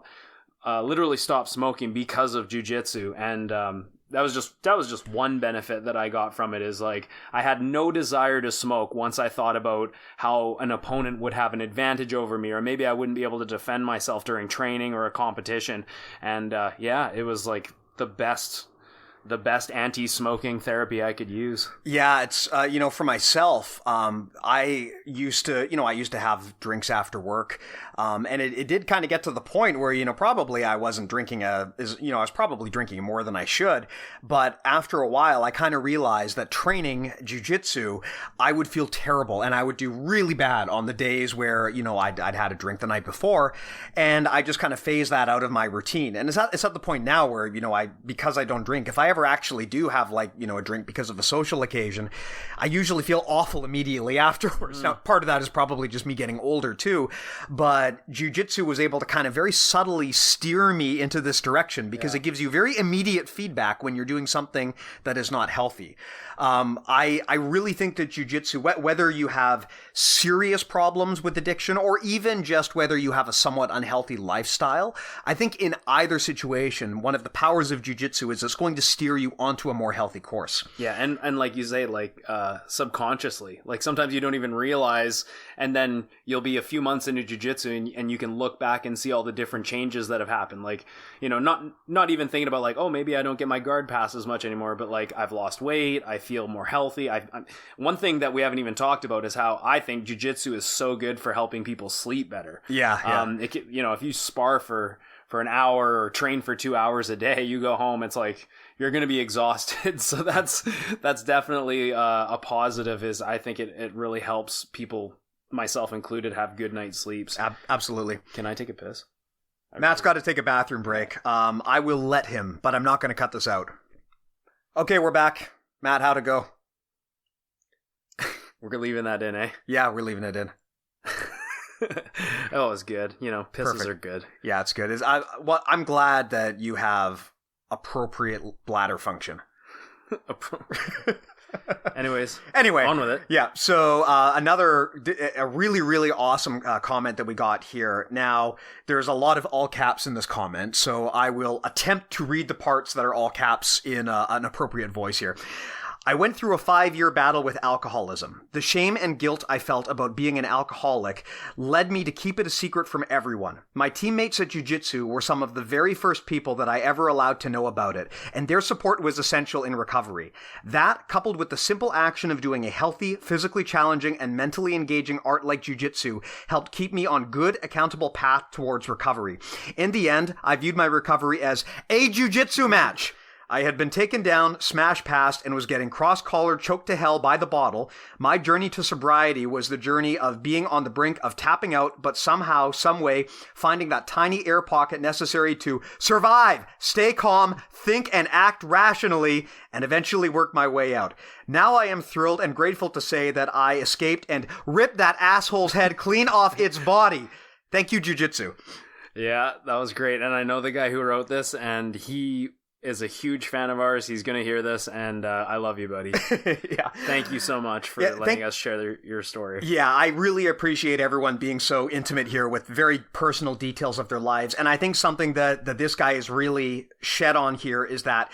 literally stop smoking because of jiu-jitsu. And that was just one benefit that I got from it, is like I had no desire to smoke once I thought about how an opponent would have an advantage over me, or maybe I wouldn't be able to defend myself during training or a competition. And it was like the best anti-smoking therapy I could use. Yeah, it's you know, for myself, I used to have drinks after work, and it did kind of get to the point where, you know, probably I wasn't drinking I was probably drinking more than I should. But after a while, I kind of realized that training jiu-jitsu, I would feel terrible, and I would do really bad on the days where, you know, I'd had a drink the night before, and I just kind of phased that out of my routine. And it's at the point now where, you know, because I don't drink, if I ever actually do have, like, you know, a drink because of a social occasion, I usually feel awful immediately afterwards. Now, part of that is probably just me getting older too, but jiu-jitsu was able to kind of very subtly steer me into this direction, because it gives you very immediate feedback when you're doing something that is not healthy. I really think that jiu-jitsu, whether you have serious problems with addiction or even just whether you have a somewhat unhealthy lifestyle, I think in either situation, one of the powers of jiu-jitsu is it's going to steer you onto a more healthy course. Yeah, and like you say, like subconsciously, like sometimes you don't even realize, and then you'll be a few months into jiu-jitsu and you can look back and see all the different changes that have happened. Like, you know, not even thinking about like, oh, maybe I don't get my guard pass as much anymore, but like I've lost weight, I feel more healthy. One thing that we haven't even talked about is how I think jiu-jitsu is so good for helping people sleep better. Yeah. You know, if you spar for an hour or train for 2 hours a day, you go home, it's like you're going to be exhausted. So that's definitely a positive. Is I think it really helps people, myself included, have good night's sleeps. Absolutely. Can I take a piss? Matt's got to take a bathroom break. I will let him, but I'm not going to cut this out. Okay, we're back. Matt, how'd it go? We're leaving that in, eh? Yeah, we're leaving it in. Oh, it's good. You know, pisses Perfect. are good. Yeah, it's good. I'm glad that you have appropriate bladder function. Anyway, on with it. Yeah. So a really, really awesome comment that we got here. Now, there's a lot of all caps in this comment, so I will attempt to read the parts that are all caps in an appropriate voice here. I went through a 5-year battle with alcoholism. The shame and guilt I felt about being an alcoholic led me to keep it a secret from everyone. My teammates at Jiu-Jitsu were some of the very first people that I ever allowed to know about it, and their support was essential in recovery. That, coupled with the simple action of doing a healthy, physically challenging, and mentally engaging art like Jiu-Jitsu, helped keep me on good, accountable path towards recovery. In the end, I viewed my recovery as a Jiu-Jitsu match. I had been taken down, smashed past, and was getting cross-collared, choked to hell by the bottle. My journey to sobriety was the journey of being on the brink of tapping out, but somehow, someway, finding that tiny air pocket necessary to survive, stay calm, think and act rationally, and eventually work my way out. Now I am thrilled and grateful to say that I escaped and ripped that asshole's head clean off its body. Thank you, Jiu-Jitsu. Yeah, that was great. And I know the guy who wrote this, and he is a huge fan of ours. He's going to hear this, and I love you, buddy. Yeah. Thank you so much for letting us share your story. Yeah, I really appreciate everyone being so intimate here with very personal details of their lives. And I think something that this guy is really shed on here is that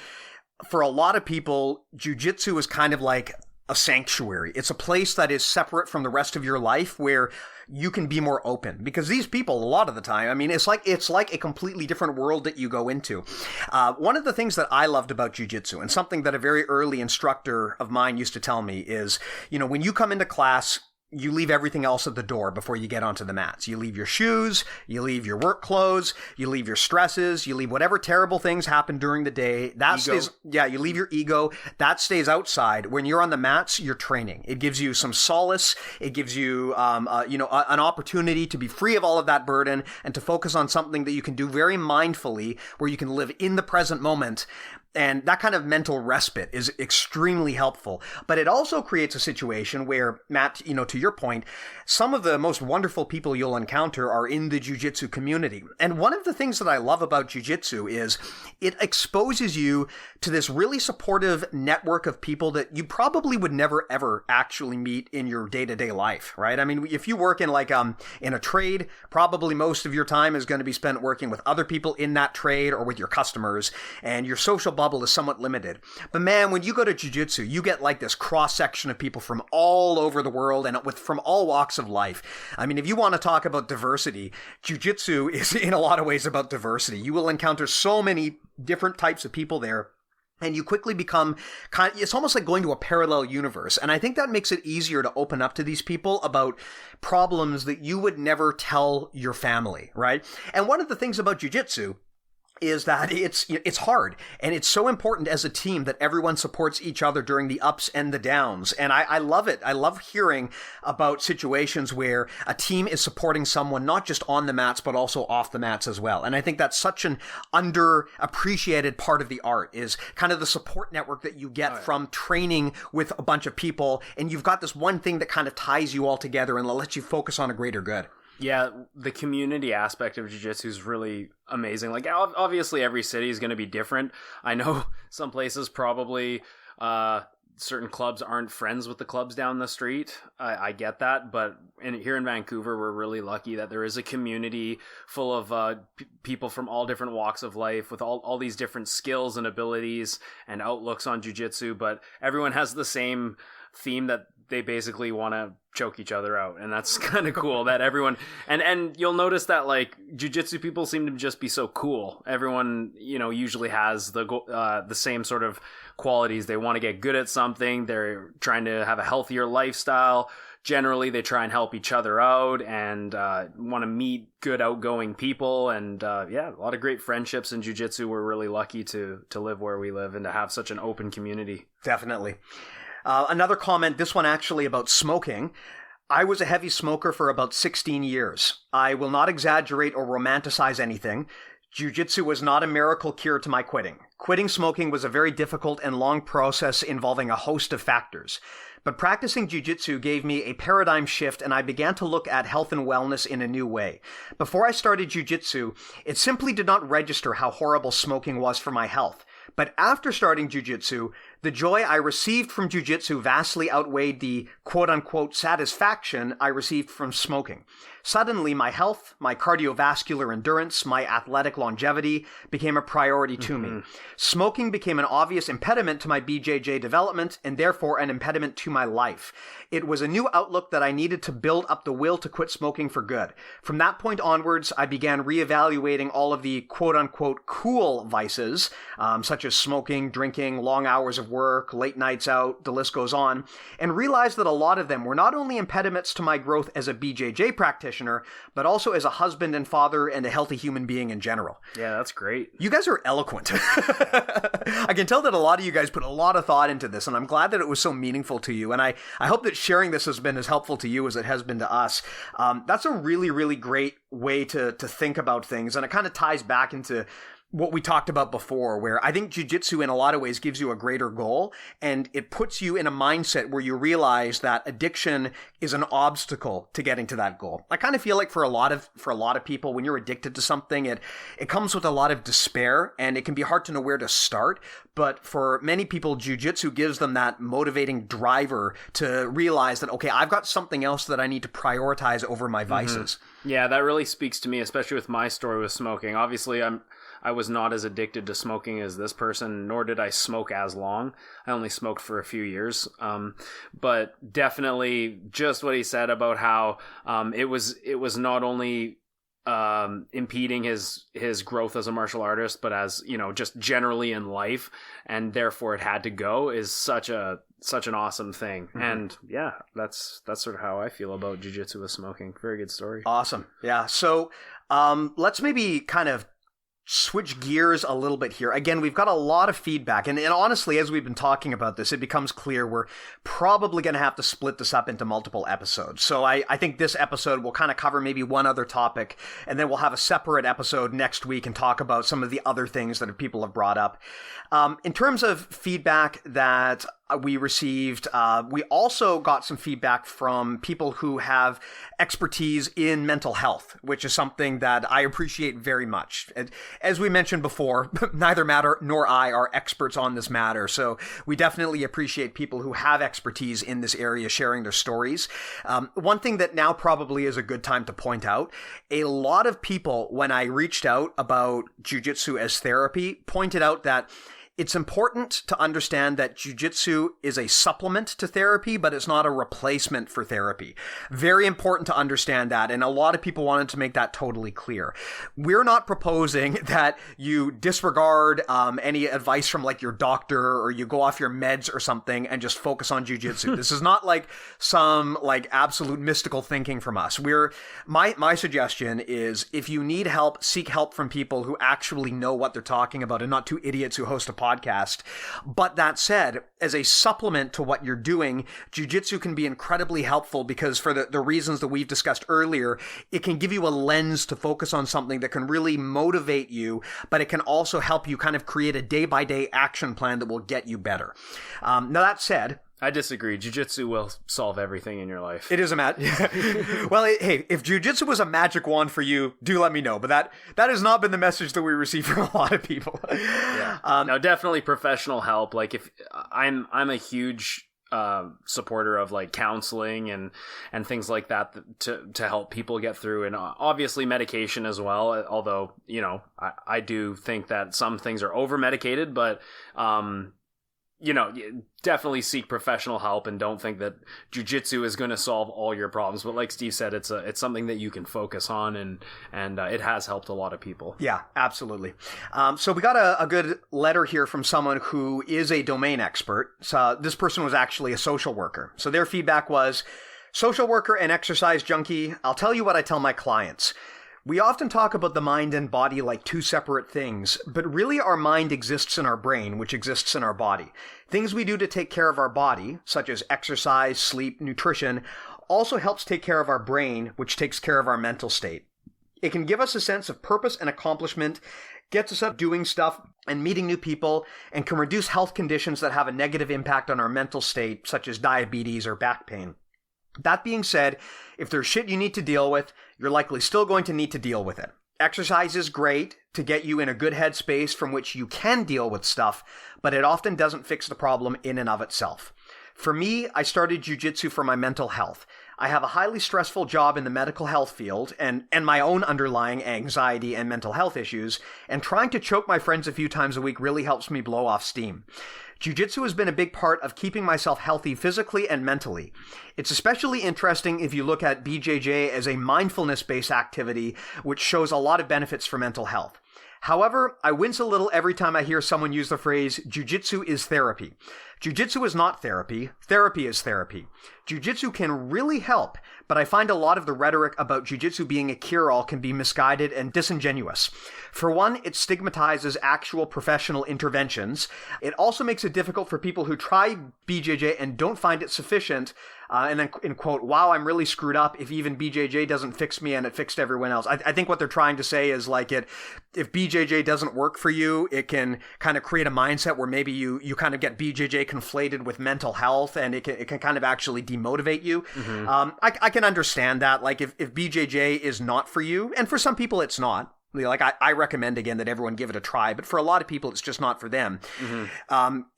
for a lot of people, jiu-jitsu is kind of like a sanctuary. It's a place that is separate from the rest of your life where you can be more open, because these people, a lot of the time, I mean, it's like a completely different world that you go into. One of the things that I loved about jiu-jitsu, and something that a very early instructor of mine used to tell me, is, when you come into class, you leave everything else at the door before you get onto the mats. You leave your shoes, you leave your work clothes, you leave your stresses, you leave whatever terrible ththings happen during the day. You leave your ego. That stays outside. When you're on the mats, you're training. It gives you some solace. It gives you, an opportunity to be free of all of that burden and to focus on something that you can do very mindfully, where you can live in the present moment. And that kind of mental respite is extremely helpful. But it also creates a situation where, Matt, to your point, some of the most wonderful people you'll encounter are in the jiu-jitsu community. And one of the things that I love about jiu-jitsu is it exposes you to this really supportive network of people that you probably would never, ever actually meet in your day-to-day life, right? I mean, if you work in in a trade, probably most of your time is going to be spent working with other people in that trade or with your customers, and your social bubble is somewhat limited. But man, when you go to jiu-jitsu, you get like this cross-section of people from all over the world and from all walks of life. I mean, if you want to talk about diversity, jiu-jitsu is in a lot of ways about diversity. You will encounter so many different types of people there. And you quickly become it's almost like going to a parallel universe. And I think that makes it easier to open up to these people about problems that you would never tell your family, right? And one of the things about jiu-jitsu is that it's hard, and it's so important as a team that everyone supports each other during the ups and the downs. And I love it. I love hearing about situations where a team is supporting someone not just on the mats, but also off the mats as well. And I think that's such an underappreciated part of the art, is kind of the support network that you get from training with a bunch of people. And you've got this one thing that kind of ties you all together and lets you focus on a greater good. Yeah, the community aspect of jiu-jitsu is really amazing. Like, obviously every city is going to be different. I know some places probably certain clubs aren't friends with the clubs down the street. I get that, but here in Vancouver, we're really lucky that there is a community full of people from all different walks of life with all these different skills and abilities and outlooks on jiu-jitsu, but everyone has the same theme that they basically want to choke each other out. And that's kind of cool that everyone, and you'll notice that like jiu-jitsu people seem to just be so cool. Everyone, usually has the same sort of qualities. They want to get good at something. They're trying to have a healthier lifestyle. Generally, they try and help each other out and want to meet good, outgoing people. And a lot of great friendships in jiu-jitsu. We're really lucky to live where we live and to have such an open community. Definitely. Another comment, this one actually about smoking. I was a heavy smoker for about 16 years. I will not exaggerate or romanticize anything. Jiu-jitsu was not a miracle cure to my quitting. Quitting smoking was a very difficult and long process involving a host of factors. But practicing jiu-jitsu gave me a paradigm shift, and I began to look at health and wellness in a new way. Before I started jiu-jitsu, it simply did not register how horrible smoking was for my health. But after starting jiu-jitsu, the joy I received from jiu-jitsu vastly outweighed the quote-unquote satisfaction I received from smoking. Suddenly, my health, my cardiovascular endurance, my athletic longevity became a priority to me. Smoking became an obvious impediment to my BJJ development and therefore an impediment to my life. It was a new outlook that I needed to build up the will to quit smoking for good. From that point onwards, I began reevaluating all of the quote-unquote cool vices, such as smoking, drinking, long hours of of work, late nights out, the list goes on, and realized that a lot of them were not only impediments to my growth as a BJJ practitioner, but also as a husband and father and a healthy human being in general. Yeah, that's great. You guys are eloquent. I can tell that a lot of you guys put a lot of thought into this, and I'm glad that it was so meaningful to you. And I hope that sharing this has been as helpful to you as it has been to us. That's a really, really great way to think about things. And it kind of ties back into what we talked about before, where I think jiu-jitsu in a lot of ways gives you a greater goal, and it puts you in a mindset where you realize that addiction is an obstacle to getting to that goal. I kind of feel like for a lot of people, when you're addicted to something, it comes with a lot of despair, and it can be hard to know where to start. But for many people, jiu-jitsu gives them that motivating driver to realize that, okay, I've got something else that I need to prioritize over my vices. Yeah, that really speaks to me, especially with my story with smoking. Obviously, I was not as addicted to smoking as this person, nor did I smoke as long. I only smoked for a few years. But definitely just what he said about how it was not only impeding his growth as a martial artist, but as, just generally in life, and therefore it had to go, is such an awesome thing. Mm-hmm. And yeah, that's sort of how I feel about jiu-jitsu with smoking. Very good story. Awesome. Yeah. So let's maybe kind of switch gears a little bit here. Again, we've got a lot of feedback, and honestly, as we've been talking about this, it becomes clear we're probably going to have to split this up into multiple episodes. So I think this episode will kind of cover maybe one other topic, and then we'll have a separate episode next week and talk about some of the other things that people have brought up. In terms of feedback that we received, we also got some feedback from people who have expertise in mental health, which is something that I appreciate very much. As we mentioned before, neither Matt nor I are experts on this matter, so we definitely appreciate people who have expertise in this area sharing their stories. One thing that now probably is a good time to point out, a lot of people, when I reached out about jiu-jitsu as therapy, pointed out that it's important to understand that jiu-jitsu is a supplement to therapy, but it's not a replacement for therapy. Very important to understand that, and a lot of people wanted to make that totally clear. We're not proposing that you disregard any advice from like your doctor, or you go off your meds or something and just focus on jiu-jitsu. This is not like some like absolute mystical thinking from us. My suggestion is, if you need help, seek help from people who actually know what they're talking about, and not two idiots who host a podcast. But that said, as a supplement to what you're doing, jiu-jitsu can be incredibly helpful, because for the reasons that we've discussed earlier, it can give you a lens to focus on something that can really motivate you, but it can also help you kind of create a day-by-day action plan that will get you better. Now that said, I disagree. Jiu-jitsu will solve everything in your life. It is a well, hey, if jiu-jitsu was a magic wand for you, do let me know. But that has not been the message that we receive from a lot of people. Yeah. Now, definitely professional help. Like, if I'm a huge supporter of like counseling and things like that to help people get through, and obviously medication as well. Although, I do think that some things are over medicated, but definitely seek professional help, and don't think that jiu-jitsu is going to solve all your problems. But like Steve said, it's something that you can focus on, and it has helped a lot of people. Yeah, absolutely. So we got a good letter here from someone who is a domain expert. So this person was actually a social worker. So their feedback was, social worker and exercise junkie, I'll tell you what I tell my clients. We often talk about the mind and body like two separate things, but really our mind exists in our brain, which exists in our body. Things we do to take care of our body, such as exercise, sleep, nutrition, also helps take care of our brain, which takes care of our mental state. It can give us a sense of purpose and accomplishment, gets us up doing stuff and meeting new people, and can reduce health conditions that have a negative impact on our mental state, such as diabetes or back pain. That being said, if there's shit you need to deal with, you're likely still going to need to deal with it. Exercise is great to get you in a good headspace from which you can deal with stuff, but it often doesn't fix the problem in and of itself. For me, I started jiu-jitsu for my mental health. I have a highly stressful job in the medical health field and my own underlying anxiety and mental health issues, and trying to choke my friends a few times a week really helps me blow off steam. Jiu-jitsu has been a big part of keeping myself healthy physically and mentally. It's especially interesting if you look at BJJ as a mindfulness-based activity, which shows a lot of benefits for mental health. However, I wince a little every time I hear someone use the phrase, Jiu-Jitsu is therapy. Jiu-Jitsu is not therapy. Therapy is therapy. Jiu-Jitsu can really help, but I find a lot of the rhetoric about Jiu-Jitsu being a cure-all can be misguided and disingenuous. For one, it stigmatizes actual professional interventions. It also makes it difficult for people who try BJJ and don't find it sufficient, and then in quote, wow, I'm really screwed up if even BJJ doesn't fix me and it fixed everyone else. I think what they're trying to say is like if BJJ doesn't work for you, it can kind of create a mindset where maybe you kind of get BJJ conflated with mental health, and it can kind of actually demotivate you. I can understand that. Like if BJJ is not for you, and for some people it's not. Like I recommend again that everyone give it a try, but for a lot of people it's just not for them.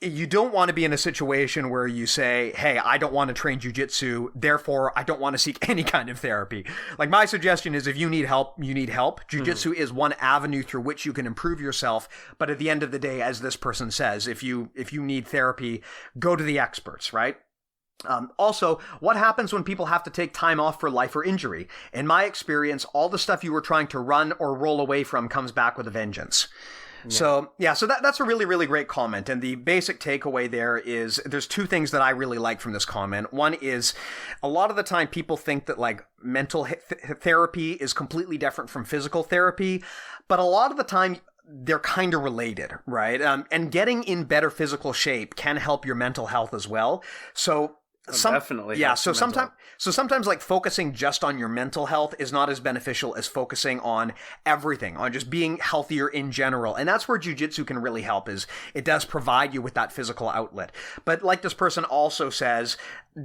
You don't want to be in a situation where you say, hey, I don't want to train jiu-jitsu, therefore I don't want to seek any kind of therapy. Like my suggestion is if you need help, you need help. Jiu-jitsu is one avenue through which you can improve yourself, but at the end of the day, as this person says, if you need therapy, go to the experts, right? Also, what happens when people have to take time off for life or injury? In my experience, all the stuff you were trying to run or roll away from comes back with a vengeance. Yeah. So that's a really, really great comment. And the basic takeaway there is there's two things that I really like from this comment. One is a lot of the time people think that like mental therapy is completely different from physical therapy, but a lot of the time they're kind of related, right? And getting in better physical shape can help your mental health as well. So definitely. Yeah. So sometimes like focusing just on your mental health is not as beneficial as focusing on everything, on just being healthier in general. And that's where jiu-jitsu can really help, is it does provide you with that physical outlet. But like this person also says,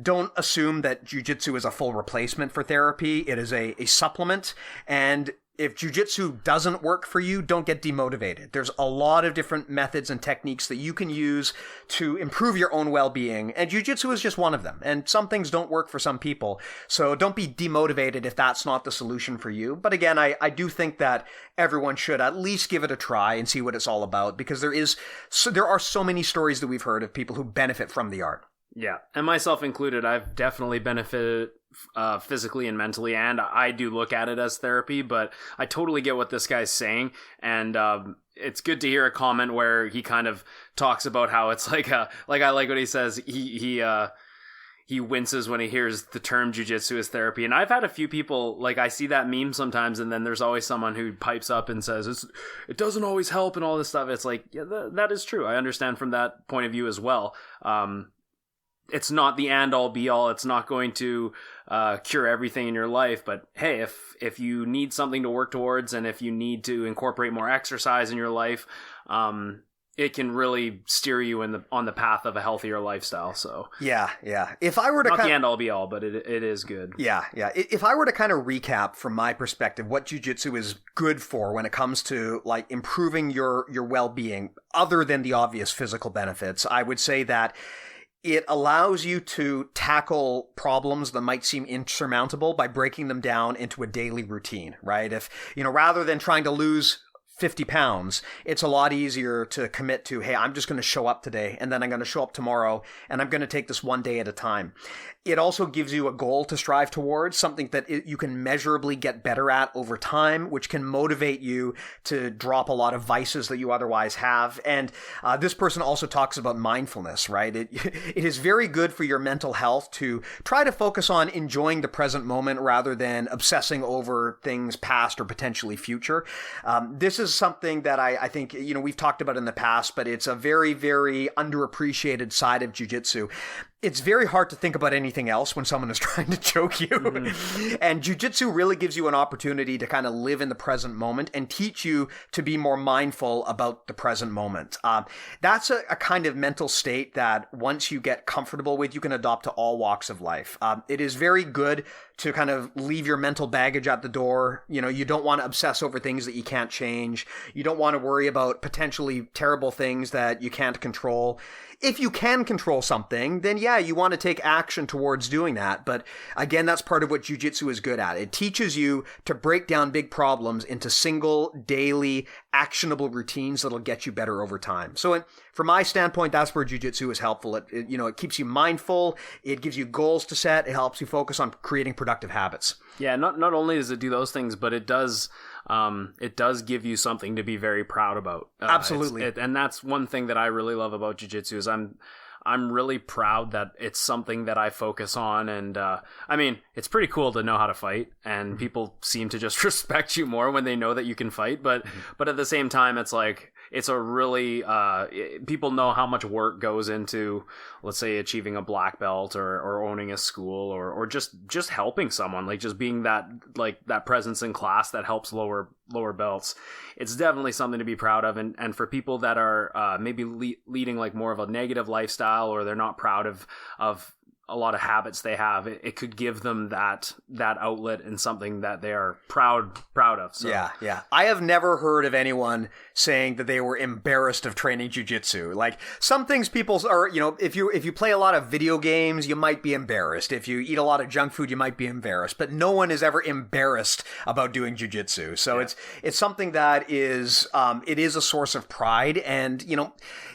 don't assume that jiu-jitsu is a full replacement for therapy. It is a supplement. And if jiu-jitsu doesn't work for you, don't get demotivated. There's a lot of different methods and techniques that you can use to improve your own well-being, and jiu-jitsu is just one of them. And some things don't work for some people, so don't be demotivated if that's not the solution for you. But again, I do think that everyone should at least give it a try and see what it's all about, because there are so many stories that we've heard of people who benefit from the art. Yeah, and myself included, I've definitely benefited physically and mentally, and I do look at it as therapy, but I totally get what this guy's saying, and it's good to hear a comment where he kind of talks about how it's like I like what he says, he winces when he hears the term jiu-jitsu as therapy. And I've had a few people, like I see that meme sometimes, and then there's always someone who pipes up and says, it doesn't always help and all this stuff. It's like, yeah, that is true. I understand from that point of view as well. It's not the end-all be-all. It's not going to cure everything in your life. But hey, if you need something to work towards, and if you need to incorporate more exercise in your life, it can really steer you on the path of a healthier lifestyle. So yeah. If I were to not the end-all be-all, but it is good. Yeah. If I were to kind of recap from my perspective what jiu-jitsu is good for when it comes to like improving your well-being, other than the obvious physical benefits, I would say that it allows you to tackle problems that might seem insurmountable by breaking them down into a daily routine, right? If, rather than trying to lose 50 pounds, it's a lot easier to commit to, hey, I'm just going to show up today, and then I'm going to show up tomorrow, and I'm going to take this one day at a time. It also gives you a goal to strive towards, something that you can measurably get better at over time, which can motivate you to drop a lot of vices that you otherwise have. And this person also talks about mindfulness, right? It is very good for your mental health to try to focus on enjoying the present moment rather than obsessing over things past or potentially future. This is something that I think, we've talked about in the past, but it's a very, very underappreciated side of jiu-jitsu. It's very hard to think about anything else when someone is trying to choke you. Mm-hmm. And jiu-jitsu really gives you an opportunity to kind of live in the present moment and teach you to be more mindful about the present moment. That's a kind of mental state that once you get comfortable with, you can adopt to all walks of life. It is very good to kind of leave your mental baggage at the door. You don't want to obsess over things that you can't change. You don't want to worry about potentially terrible things that you can't control. If you can control something, then yeah, you want to take action towards doing that. But again, that's part of what jiu-jitsu is good at. It teaches you to break down big problems into single, daily, actionable routines that'll get you better over time. So from my standpoint, that's where jiu-jitsu is helpful. It keeps you mindful. It gives you goals to set. It helps you focus on creating productive habits. Yeah, not only does it do those things, but it does give you something to be very proud about. Absolutely. And that's one thing that I really love about jiu-jitsu is I'm really proud that it's something that I focus on. And I mean, it's pretty cool to know how to fight, and people seem to just respect you more when they know that you can fight. But at the same time, it's like, it's a really, people know how much work goes into, let's say, achieving a black belt or owning a school or just helping someone, like just being that presence in class that helps lower belts. It's definitely something to be proud of. And for people that are maybe leading like more of a negative lifestyle, or they're not proud of a lot of habits they have, it could give them that outlet and something that they are proud of. So. Yeah. I have never heard of anyone saying that they were embarrassed of training jiu-jitsu. Like, some things people are, if you play a lot of video games, you might be embarrassed. If you eat a lot of junk food, you might be embarrassed. But no one is ever embarrassed about doing jiu-jitsu. So it's something that is, it is a source of pride. And,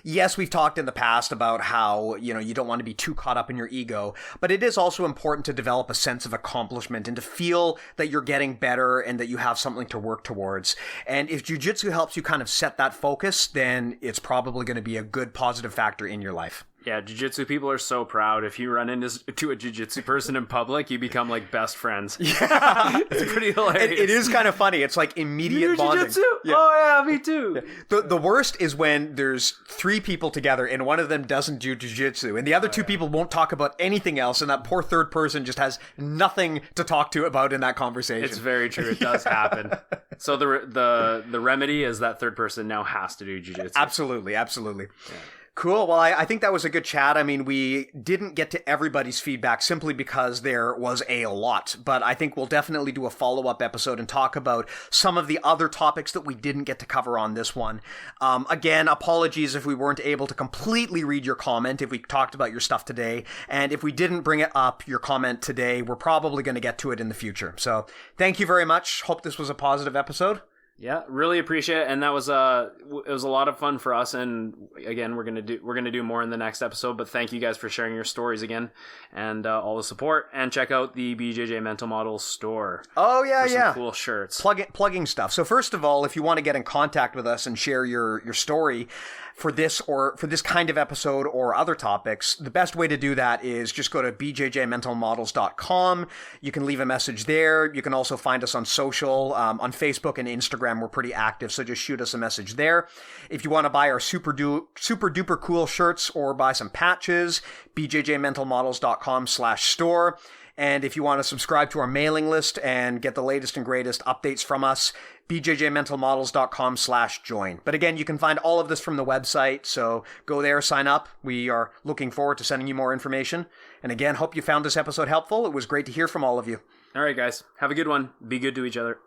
yes, we've talked in the past about how, you don't want to be too caught up in your ego. But it is also important to develop a sense of accomplishment and to feel that you're getting better and that you have something to work towards. And if jiu-jitsu helps you kind of set that focus, then it's probably going to be a good positive factor in your life. Yeah, jiu-jitsu people are so proud. If you run into a jiu-jitsu person in public, you become like best friends. Yeah. It's pretty hilarious. It is kind of funny. It's like immediate bonding. Jiu-jitsu? Yeah. Oh yeah, me too. Yeah. The worst is when there's 3 people together and one of them doesn't do jiu-jitsu and the other 2 people won't talk about anything else, and that poor third person just has nothing to talk to about in that conversation. It's very true. It does happen. So the remedy is that third person now has to do jiu-jitsu. Absolutely. Yeah. Cool. Well, I think that was a good chat. I mean, we didn't get to everybody's feedback simply because there was a lot, but I think we'll definitely do a follow-up episode and talk about some of the other topics that we didn't get to cover on this one. Again, apologies if we weren't able to completely read your comment, if we talked about your stuff today, and if we didn't bring it up, your comment today, we're probably going to get to it in the future. So thank you very much. Hope this was a positive episode. Yeah, really appreciate it, and that was it was a lot of fun for us. And again, we're gonna do more in the next episode. But thank you guys for sharing your stories again and all the support. And check out the BJJ Mental Models store. Oh yeah, for some cool shirts. Plugging stuff. So first of all, if you want to get in contact with us and share your story for this kind of episode or other topics, the best way to do that is just go to bjjmentalmodels.com. You can leave a message there. You can also find us on social, on Facebook and Instagram. We're pretty active, so just shoot us a message there. If you want to buy our super duper cool shirts or buy some patches, bjjmentalmodels.com/store. And if you want to subscribe to our mailing list and get the latest and greatest updates from us, bjjmentalmodels.com/join. But again, you can find all of this from the website, so go there, sign up. We are looking forward to sending you more information. And again, hope you found this episode helpful. It was great to hear from all of you. All right, guys. Have a good one. Be good to each other.